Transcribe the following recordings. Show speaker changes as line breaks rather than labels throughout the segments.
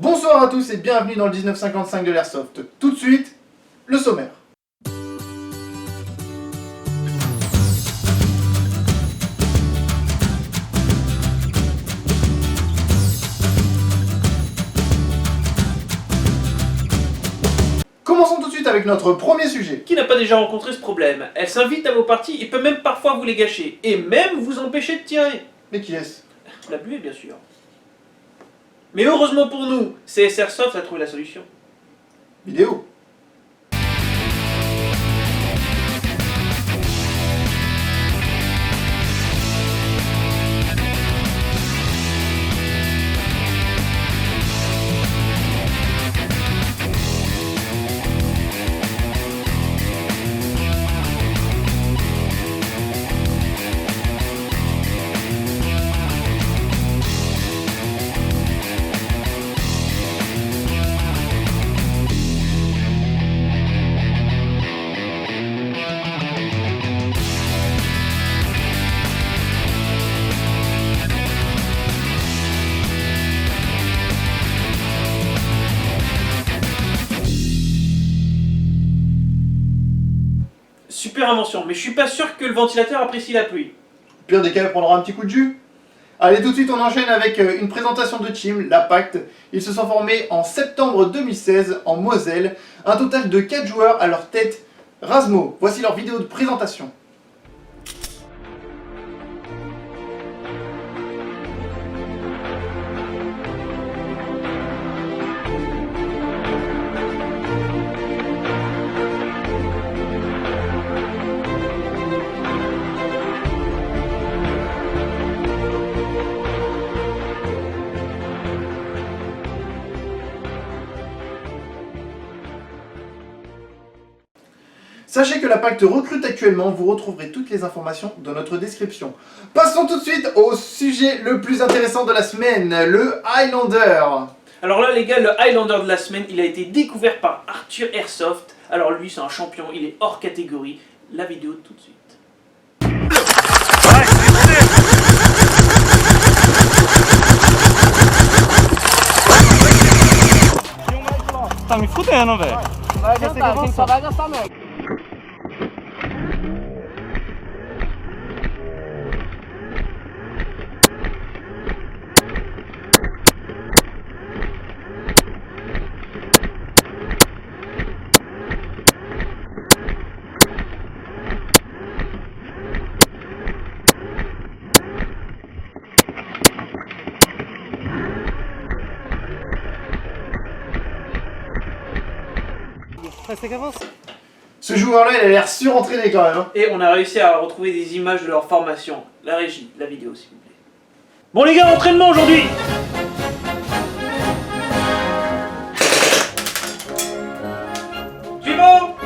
Bonsoir à tous et bienvenue dans le 1955 de l'Airsoft. Tout de suite, le sommaire. Commençons tout de suite avec notre premier sujet.
Qui n'a pas déjà rencontré ce problème? Elle s'invite à vos parties et peut même parfois vous les gâcher, et même vous empêcher de tirer.
Mais qui est-ce?
La buée, bien sûr. Mais heureusement pour nous, CS Airsoft a trouvé la solution.
Vidéo.
Super invention, mais je suis pas sûr que le ventilateur apprécie la pluie.
Au pire des cas, il prendra un petit coup de jus. Allez, tout de suite, on enchaîne avec une présentation de team, la Pacte. Ils se sont formés en septembre 2016 en Moselle. Un total de 4 joueurs à leur tête. Razmo, voici leur vidéo de présentation. Sachez que la Pacte recrute actuellement, vous retrouverez toutes les informations dans notre description. Passons tout de suite au sujet le plus intéressant de la semaine, le Highlander.
Alors là les gars, le Highlander de la semaine, il a été découvert par Arthur Airsoft. Alors lui c'est un champion, il est hors catégorie. La vidéo tout de suite.
Tá me fudendo, velho.
Vai adiantar, a gente só vai gastar mesmo.
C'est qu'avance.
Ce joueur-là, il a l'air surentraîné quand même. Hein.
Et on a réussi à retrouver des images de leur formation. La régie, la vidéo s'il vous plaît. Bon les gars, entraînement aujourd'hui. Suivant.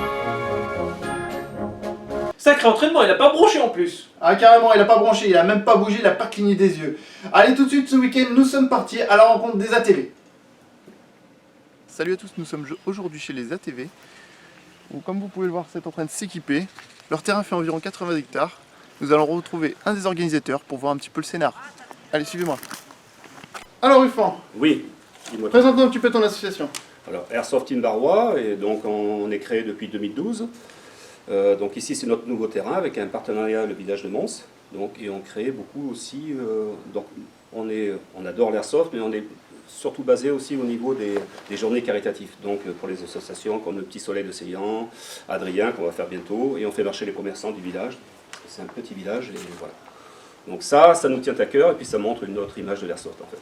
Sacré entraînement, il a pas bronché en plus.
Ah carrément, il a pas bronché, il a même pas bougé, il a pas cligné des yeux. Allez, tout de suite, ce week-end, nous sommes partis à la rencontre des ATV. Salut à tous, nous sommes aujourd'hui chez les ATV. Où, comme vous pouvez le voir, c'est en train de s'équiper. Leur terrain fait environ 80 hectares. Nous allons retrouver un des organisateurs pour voir un petit peu le scénar. Allez, suivez-moi. Alors Rufan,
Oui, dis-moi.
présente-nous un petit peu ton association.
Alors, Airsoft in Barrois, et donc on est créé depuis 2012. Donc ici c'est notre nouveau terrain avec un partenariat avec le village de Mons. Donc, et on crée beaucoup aussi. Donc on adore l'airsoft, mais on est surtout basé aussi au niveau des journées caritatives. Donc pour les associations comme le Petit Soleil de Seillan, Adrien qu'on va faire bientôt, et on fait marcher les commerçants du village. C'est un petit village et voilà. Donc ça nous tient à cœur et puis ça montre une autre image de l'airsoft en fait.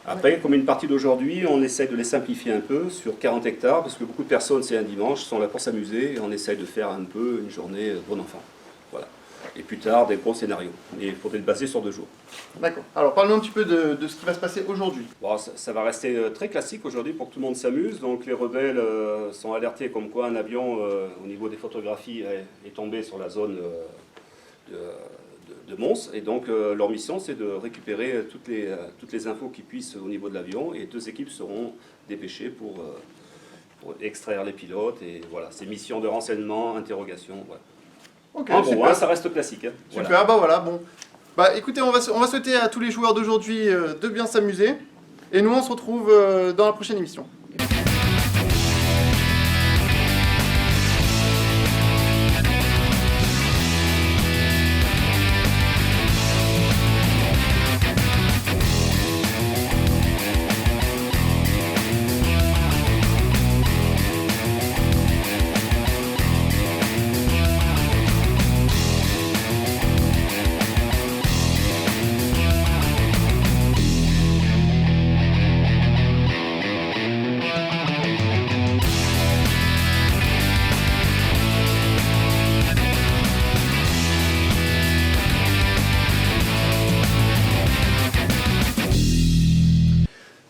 Après, comme une partie d'aujourd'hui, on essaie de les simplifier un peu sur 40 hectares, parce que beaucoup de personnes, c'est un dimanche, sont là pour s'amuser, et on essaie de faire un peu une journée bon enfant. Voilà. Et plus tard, des gros scénarios. Et il faudrait le baser sur 2 jours.
D'accord. Alors parle-nous un petit peu de ce qui va se passer aujourd'hui.
Bon, ça va rester très classique aujourd'hui pour que tout le monde s'amuse. Donc les rebelles sont alertés comme quoi un avion, au niveau des photographies, est tombé sur la zone de Mons. Et donc leur mission, c'est de récupérer toutes les infos qu'ils puissent au niveau de l'avion. Et 2 équipes seront dépêchées pour extraire les pilotes. Et voilà, c'est mission de renseignement, interrogation. Voilà.
Ok,
En gros,
super.
hein, ça reste classique. Hein.
Super, bah voilà, bon. Bah écoutez, on va souhaiter à tous les joueurs d'aujourd'hui de bien s'amuser. Et nous, on se retrouve dans la prochaine émission.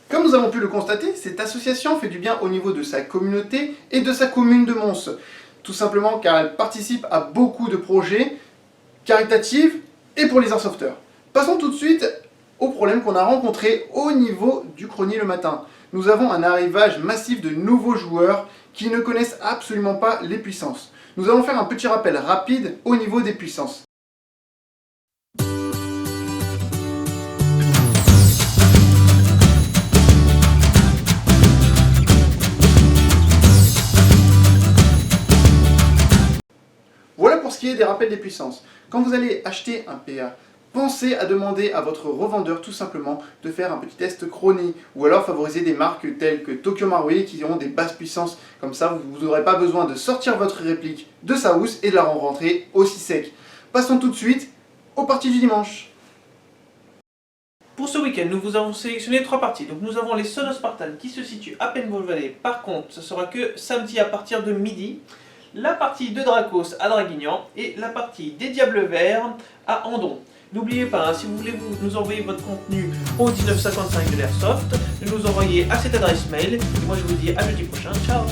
Comme nous avons pu le constater, cette association fait du bien au niveau de sa communauté et de sa commune de Mons. Tout simplement car elle participe à beaucoup de projets caritatifs et pour les airsofters. Passons tout de suite au problème qu'on a rencontré au niveau du Crony le matin. Nous avons un arrivage massif de nouveaux joueurs qui ne connaissent absolument pas les puissances. Nous allons faire un petit rappel rapide au niveau des puissances. Voilà pour ce qui est des rappels des puissances. Quand vous allez acheter un PA, pensez à demander à votre revendeur tout simplement de faire un petit test Crony ou alors favoriser des marques telles que Tokyo Marui qui ont des basses puissances. Comme ça, vous n'aurez pas besoin de sortir votre réplique de sa housse et de la rentrer aussi sec. Passons tout de suite aux parties du dimanche.
Pour ce week-end, nous vous avons sélectionné 3 parties. Donc nous avons les Sonos Spartans qui se situent à Paintball Valley. Par contre, ce sera que samedi à partir de midi. La partie de Dracos à Draguignan et la partie des Diables Verts à Andon. N'oubliez pas, si vous voulez nous envoyer votre contenu au 1955 de l'Airsoft, de nous envoyer à cette adresse mail. Et moi je vous dis à jeudi prochain, ciao.